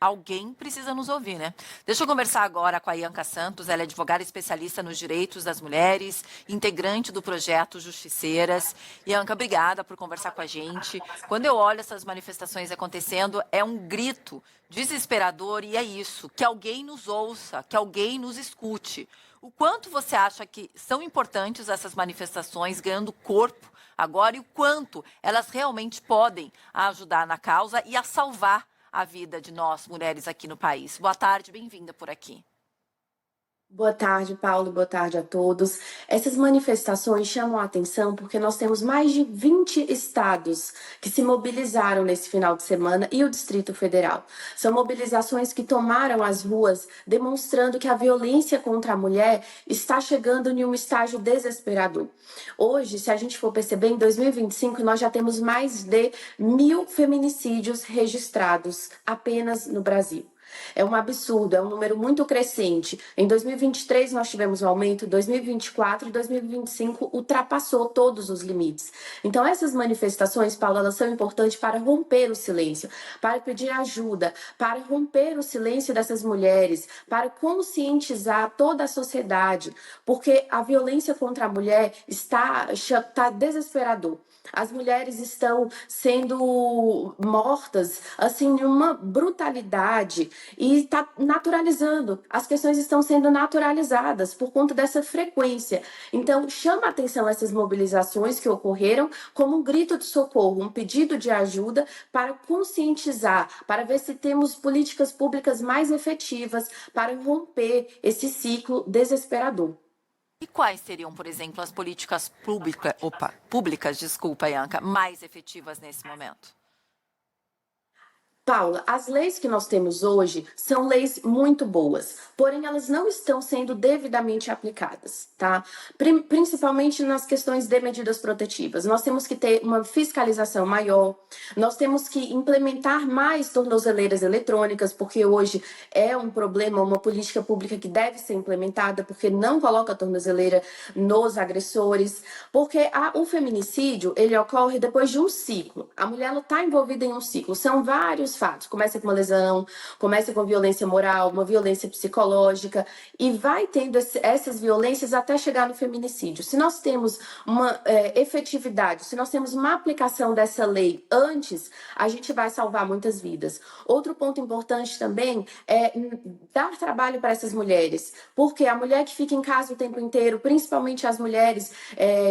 alguém precisa nos ouvir, né? Deixa eu conversar agora com a Ianca Santos, ela é advogada especialista nos direitos das mulheres, integrante do projeto Justiceiras. Ianca, obrigada por conversar com a gente. Quando eu olho essas manifestações acontecendo, é um grito desesperador e é isso, que alguém nos ouça, que alguém nos escute. O quanto você acha que são importantes essas manifestações ganhando corpo agora e o quanto elas realmente podem ajudar na causa e a salvar a vida de nós, mulheres aqui no país? Boa tarde, bem-vinda por aqui. Boa tarde, Paulo. Boa tarde a todos. Essas manifestações chamam a atenção porque nós temos mais de 20 estados que se mobilizaram nesse final de semana e o Distrito Federal. São mobilizações que tomaram as ruas, demonstrando que a violência contra a mulher está chegando em um estágio desesperador. Hoje, se a gente for perceber, em 2025 nós já temos mais de 1.000 feminicídios registrados apenas no Brasil. É um absurdo, é um número muito crescente. Em 2023 nós tivemos um aumento, 2024 e 2025 ultrapassou todos os limites. Então essas manifestações, Paula, elas são importantes para romper o silêncio, para pedir ajuda, para romper o silêncio dessas mulheres, para conscientizar toda a sociedade, porque a violência contra a mulher está desesperador. As mulheres estão sendo mortas assim de uma brutalidade e está naturalizando. As questões estão sendo naturalizadas por conta dessa frequência. Então, chama a atenção essas mobilizações que ocorreram como um grito de socorro, um pedido de ajuda para conscientizar, para ver se temos políticas públicas mais efetivas para romper esse ciclo desesperador. E quais seriam, por exemplo, as políticas públicas, Ianca, mais efetivas nesse momento? Paula, as leis que nós temos hoje são leis muito boas, porém elas não estão sendo devidamente aplicadas, tá? Principalmente nas questões de medidas protetivas. Nós temos que ter uma fiscalização maior, nós temos que implementar mais tornozeleiras eletrônicas, porque hoje é um problema, uma política pública que deve ser implementada, porque não coloca a tornozeleira nos agressores, porque o feminicídio, ele ocorre depois de um ciclo. A mulher está envolvida em um ciclo, são vários fatos. Começa com uma lesão, começa com violência moral, uma violência psicológica e vai tendo essas violências até chegar no feminicídio. Se nós temos uma efetividade, se nós temos uma aplicação dessa lei antes, a gente vai salvar muitas vidas. Outro ponto importante também é dar trabalho para essas mulheres, porque a mulher que fica em casa o tempo inteiro, principalmente as mulheres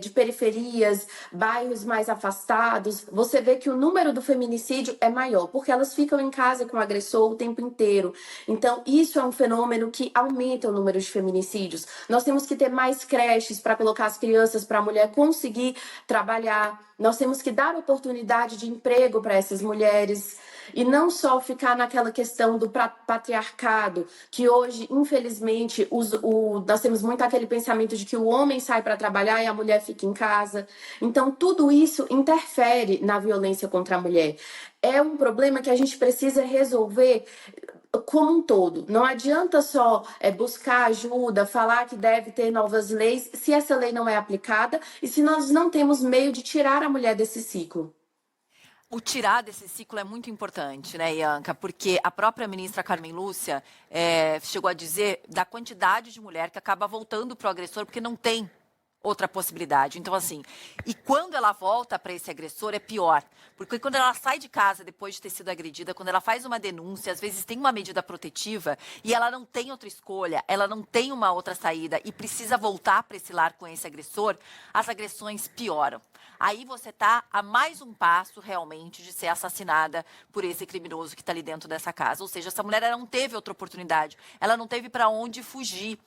de periferias, bairros mais afastados, você vê que o número do feminicídio é maior, porque elas ficam em casa com o agressor o tempo inteiro. Então, isso é um fenômeno que aumenta o número de feminicídios. Nós temos que ter mais creches para colocar as crianças para a mulher conseguir trabalhar. Nós temos que dar oportunidade de emprego para essas mulheres. E não só ficar naquela questão do patriarcado, que hoje, infelizmente, nós temos muito aquele pensamento de que o homem sai para trabalhar e a mulher fica em casa. Então, tudo isso interfere na violência contra a mulher. É um problema que a gente precisa resolver como um todo. Não adianta só buscar ajuda, falar que deve ter novas leis, se essa lei não é aplicada e se nós não temos meio de tirar a mulher desse ciclo. O tirar desse ciclo é muito importante, né, Ianca? Porque a própria ministra Carmen Lúcia chegou a dizer da quantidade de mulher que acaba voltando para o agressor porque não tem outra possibilidade. Então, assim, e quando ela volta para esse agressor é pior. Porque quando ela sai de casa depois de ter sido agredida, quando ela faz uma denúncia, às vezes tem uma medida protetiva e ela não tem outra escolha, ela não tem uma outra saída e precisa voltar para esse lar com esse agressor, as agressões pioram. Aí você está a mais um passo realmente de ser assassinada por esse criminoso que está ali dentro dessa casa. Ou seja, essa mulher ela não teve outra oportunidade, ela não teve para onde fugir.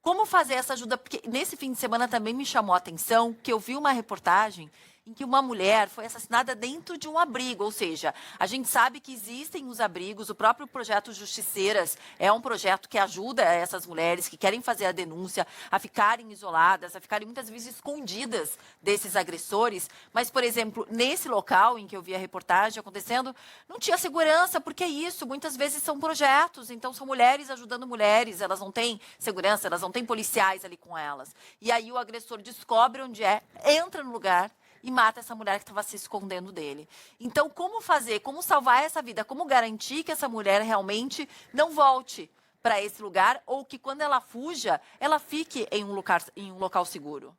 Como fazer essa ajuda? Porque nesse fim de semana também me chamou a atenção que eu vi uma reportagem em que uma mulher foi assassinada dentro de um abrigo, ou seja, a gente sabe que existem os abrigos, o próprio projeto Justiceiras é um projeto que ajuda essas mulheres que querem fazer a denúncia a ficarem isoladas, a ficarem muitas vezes escondidas desses agressores, mas, por exemplo, nesse local em que eu vi a reportagem acontecendo, não tinha segurança, porque é isso, muitas vezes são projetos, então são mulheres ajudando mulheres, elas não têm segurança, elas não têm policiais ali com elas. E aí o agressor descobre onde é, entra no lugar, e mata essa mulher que estava se escondendo dele. Então, como fazer, como salvar essa vida, como garantir que essa mulher realmente não volte para esse lugar ou que quando ela fuja, ela fique em um local seguro?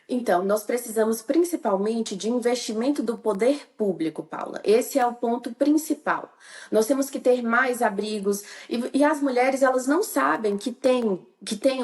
Então, nós precisamos principalmente de investimento do poder público, Paula. Esse é o ponto principal. Nós temos que ter mais abrigos e as mulheres elas não sabem que tem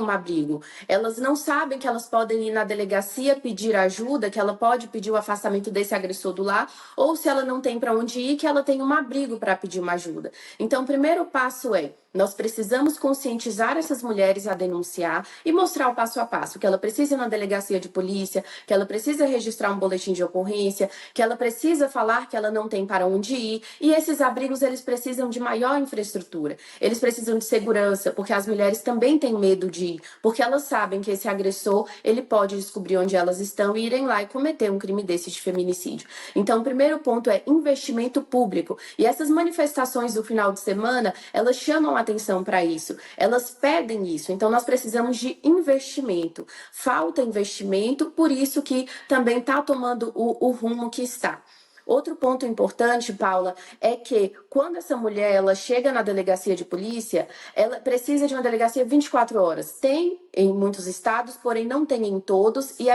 um abrigo. Elas não sabem que elas podem ir na delegacia pedir ajuda, que ela pode pedir o afastamento desse agressor do lar, ou se ela não tem para onde ir, que ela tem um abrigo para pedir uma ajuda. Então, o primeiro passo é nós precisamos conscientizar essas mulheres a denunciar e mostrar o passo a passo, que ela precisa ir na delegacia de polícia, que ela precisa registrar um boletim de ocorrência, que ela precisa falar que ela não tem para onde ir, e esses abrigos eles precisam de maior infraestrutura, eles precisam de segurança, porque as mulheres também têm medo de ir, porque elas sabem que esse agressor, ele pode descobrir onde elas estão e irem lá e cometer um crime desse de feminicídio. Então, o primeiro ponto é investimento público, e essas manifestações do final de semana, elas chamam atenção para isso, elas pedem isso, então nós precisamos de investimento, falta investimento, por isso que também está tomando o rumo que está. Outro ponto importante, Paula, é que quando essa mulher ela chega na delegacia de polícia, ela precisa de uma delegacia 24 horas. Tem em muitos estados, porém não tem em todos e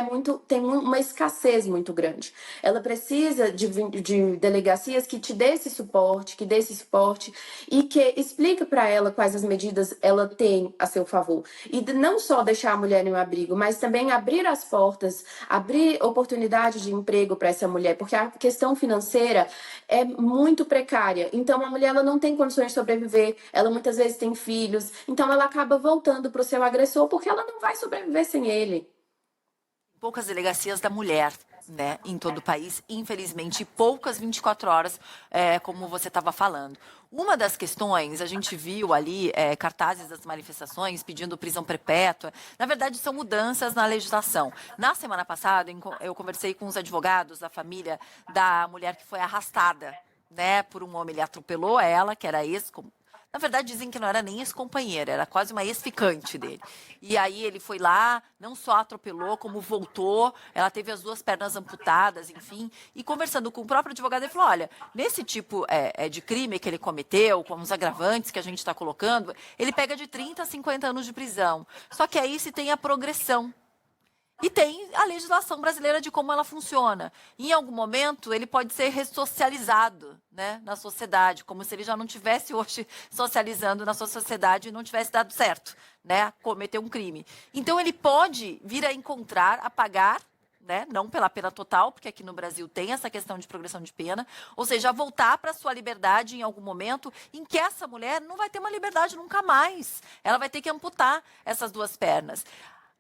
tem uma escassez muito grande. Ela precisa de delegacias que te dê esse suporte, e que explique para ela quais as medidas ela tem a seu favor. E não só deixar a mulher em um abrigo, mas também abrir as portas, abrir oportunidade de emprego para essa mulher, porque a questão financeira é muito precária. Então, a mulher ela não tem condições de sobreviver, ela muitas vezes tem filhos, então ela acaba voltando para o seu agressor porque ela não vai sobreviver sem ele. Poucas delegacias da mulher, né, em todo o país, infelizmente, poucas 24 horas, como você estava falando. Uma das questões, a gente viu ali cartazes das manifestações pedindo prisão perpétua, na verdade são mudanças na legislação. Na semana passada, eu conversei com os advogados da família da mulher que foi arrastada, né, por um homem. Ele atropelou ela, que era na verdade, dizem que não era nem ex-companheira, era quase uma ex-ficante dele. E aí ele foi lá, não só atropelou, como voltou, ela teve as 2 pernas amputadas, enfim. E conversando com o próprio advogado, ele falou, olha, nesse tipo de crime que ele cometeu, com os agravantes que a gente está colocando, ele pega de 30 a 50 anos de prisão. Só que aí se tem a progressão. E tem a legislação brasileira de como ela funciona. Em algum momento, ele pode ser ressocializado, né, na sociedade, como se ele já não tivesse hoje socializando na sua sociedade e não tivesse dado certo, né, cometer um crime. Então, ele pode vir a encontrar, a pagar, né, não pela pena total, porque aqui no Brasil tem essa questão de progressão de pena, ou seja, voltar para a sua liberdade em algum momento em que essa mulher não vai ter uma liberdade nunca mais. Ela vai ter que amputar essas 2 pernas.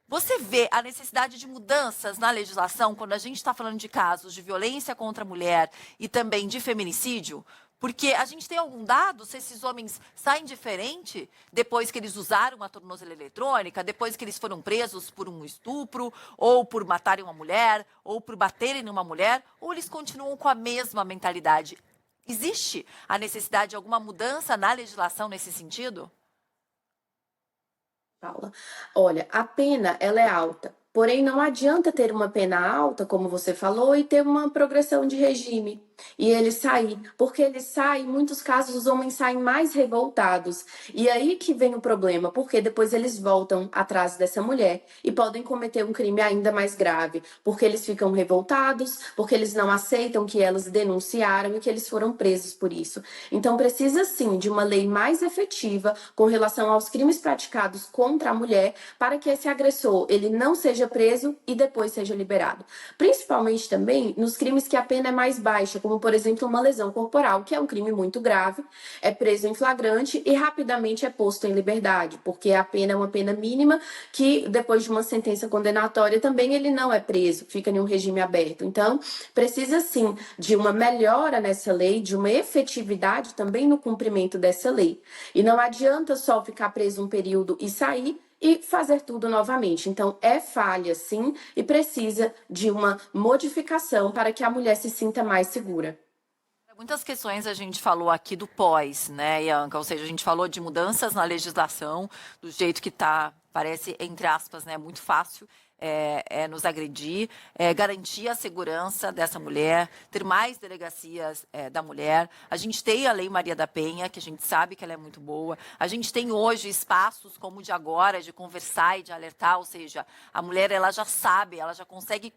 Você vê a necessidade de mudanças na legislação quando a gente está falando de casos de violência contra a mulher e também de feminicídio? Porque a gente tem algum dado se esses homens saem diferente depois que eles usaram uma tornozeleira eletrônica, depois que eles foram presos por um estupro, ou por matarem uma mulher, ou por baterem numa mulher, ou eles continuam com a mesma mentalidade? Existe a necessidade de alguma mudança na legislação nesse sentido? Paula, olha, a pena ela é alta, porém não adianta ter uma pena alta, como você falou, e ter uma progressão de regime. E ele sair, porque ele sai, em muitos casos os homens saem mais revoltados. E aí que vem o problema, porque depois eles voltam atrás dessa mulher e podem cometer um crime ainda mais grave, porque eles ficam revoltados, porque eles não aceitam que elas denunciaram e que eles foram presos por isso. Então precisa sim de uma lei mais efetiva com relação aos crimes praticados contra a mulher, para que esse agressor ele não seja preso e depois seja liberado. Principalmente também nos crimes que a pena é mais baixa, como por exemplo uma lesão corporal, que é um crime muito grave, é preso em flagrante e rapidamente é posto em liberdade, porque a pena é uma pena mínima que depois de uma sentença condenatória também ele não é preso, fica em um regime aberto. Então, precisa sim de uma melhora nessa lei, de uma efetividade também no cumprimento dessa lei. E não adianta só ficar preso um período e sair e fazer tudo novamente. Então, é falha, sim, e precisa de uma modificação para que a mulher se sinta mais segura. Muitas questões a gente falou aqui do pós, né, Ianca? Ou seja, a gente falou de mudanças na legislação, do jeito que está, parece, entre aspas, né, muito fácil nos agredir, garantir a segurança dessa mulher, ter mais delegacias da mulher. A gente tem a Lei Maria da Penha, que a gente sabe que ela é muito boa. A gente tem hoje espaços como o de agora, de conversar e de alertar, ou seja, a mulher ela já sabe, ela já consegue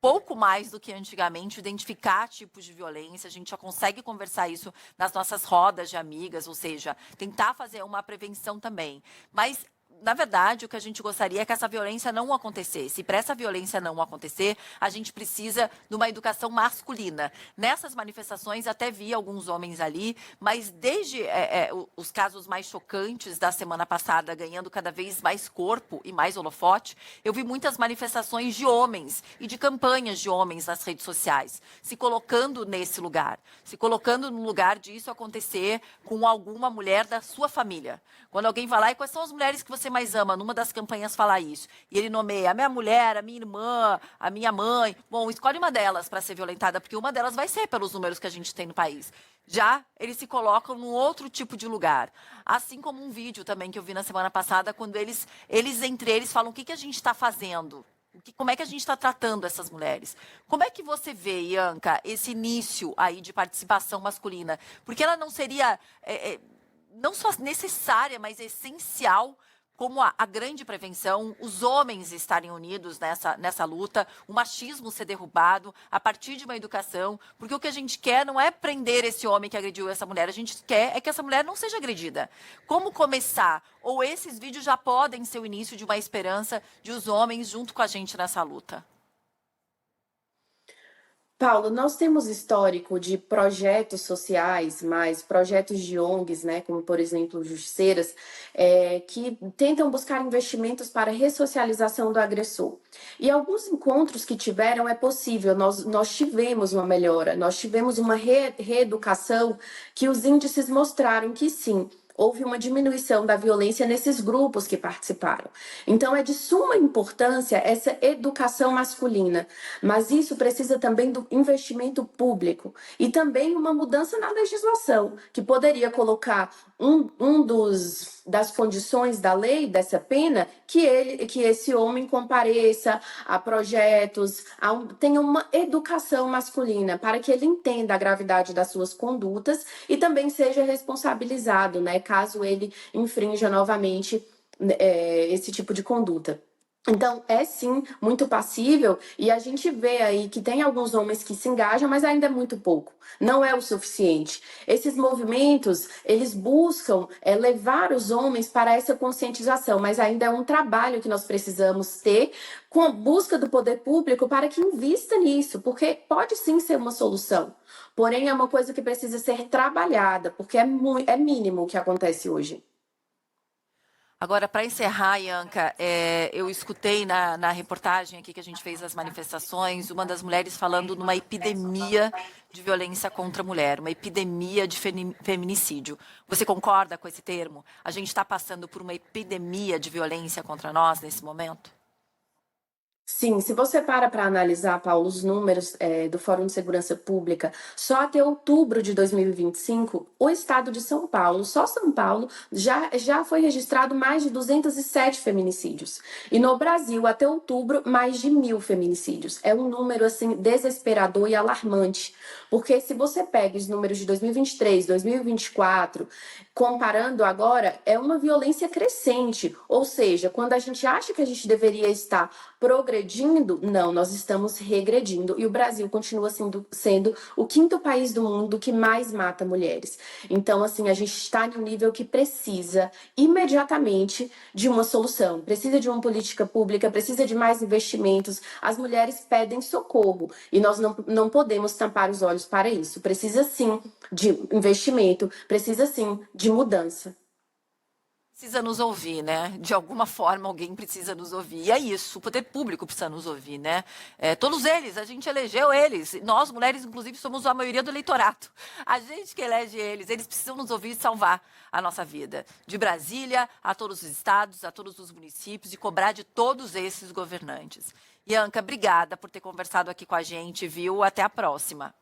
pouco mais do que antigamente, identificar tipos de violência, a gente já consegue conversar isso nas nossas rodas de amigas, ou seja, tentar fazer uma prevenção também. Mas, na verdade, o que a gente gostaria é que essa violência não acontecesse. E para essa violência não acontecer, a gente precisa de uma educação masculina. Nessas manifestações, até vi alguns homens ali, mas desde os casos mais chocantes da semana passada, ganhando cada vez mais corpo e mais holofote, eu vi muitas manifestações de homens e de campanhas de homens nas redes sociais, se colocando nesse lugar, se colocando no lugar disso acontecer com alguma mulher da sua família. Quando alguém vai lá, e quais são as mulheres que você mais ama? Numa das campanhas fala isso. E ele nomeia a minha mulher, a minha irmã, a minha mãe. Bom, escolhe uma delas para ser violentada, porque uma delas vai ser pelos números que a gente tem no país. Já eles se colocam num outro tipo de lugar. Assim como um vídeo também que eu vi na semana passada, quando eles entre eles falam o que a gente está fazendo. Como é que a gente está tratando essas mulheres? Como é que você vê, Ianca, esse início aí de participação masculina? Porque ela não seria não só necessária, mas essencial como a grande prevenção, os homens estarem unidos nessa luta, o machismo ser derrubado a partir de uma educação, porque o que a gente quer não é prender esse homem que agrediu essa mulher, a gente quer é que essa mulher não seja agredida. Como começar? Ou esses vídeos já podem ser o início de uma esperança de os homens junto com a gente nessa luta? Paulo, nós temos histórico de projetos sociais, mas projetos de ONGs, né, como por exemplo Justiceiras, que tentam buscar investimentos para a ressocialização do agressor. E alguns encontros que tiveram é possível, nós tivemos uma melhora, nós tivemos uma reeducação que os índices mostraram que sim, houve uma diminuição da violência nesses grupos que participaram. Então, é de suma importância essa educação masculina, mas isso precisa também do investimento público e também uma mudança na legislação, que poderia colocar das condições da lei, dessa pena, que esse homem compareça a projetos, tenha uma educação masculina, para que ele entenda a gravidade das suas condutas e também seja responsabilizado, né, caso ele infrinja novamente esse tipo de conduta. Então, é sim muito passível e a gente vê aí que tem alguns homens que se engajam, mas ainda é muito pouco, não é o suficiente. Esses movimentos, eles buscam levar os homens para essa conscientização, mas ainda é um trabalho que nós precisamos ter com a busca do poder público para que invista nisso, porque pode sim ser uma solução, porém é uma coisa que precisa ser trabalhada, porque é mínimo o que acontece hoje. Agora, para encerrar, Ianca, eu escutei na reportagem aqui que a gente fez das manifestações, uma das mulheres falando numa epidemia de violência contra a mulher, uma epidemia de feminicídio. Você concorda com esse termo? A gente está passando por uma epidemia de violência contra nós nesse momento? Sim, se você para analisar, Paulo, os números do Fórum de Segurança Pública, só até outubro de 2025, o estado de São Paulo, só São Paulo, já foi registrado mais de 207 feminicídios. E no Brasil, até outubro, mais de 1.000 feminicídios. É um número, assim, desesperador e alarmante. Porque se você pega os números de 2023, 2024, comparando agora, é uma violência crescente. Ou seja, quando a gente acha que a gente deveria estar progredindo, não, nós estamos regredindo e o Brasil continua sendo o quinto país do mundo que mais mata mulheres. Então, assim, a gente está em um nível que precisa imediatamente de uma solução, precisa de uma política pública, precisa de mais investimentos. As mulheres pedem socorro e nós não podemos tampar os olhos para isso. Precisa sim de investimento, precisa sim de mudança. Precisa nos ouvir, né? De alguma forma, alguém precisa nos ouvir. E é isso, o poder público precisa nos ouvir, né? Todos eles, a gente elegeu eles. Nós, mulheres, inclusive, somos a maioria do eleitorado. A gente que elege eles precisam nos ouvir e salvar a nossa vida. De Brasília, a todos os estados, a todos os municípios, e cobrar de todos esses governantes. Ianca, obrigada por ter conversado aqui com a gente, viu? Até a próxima.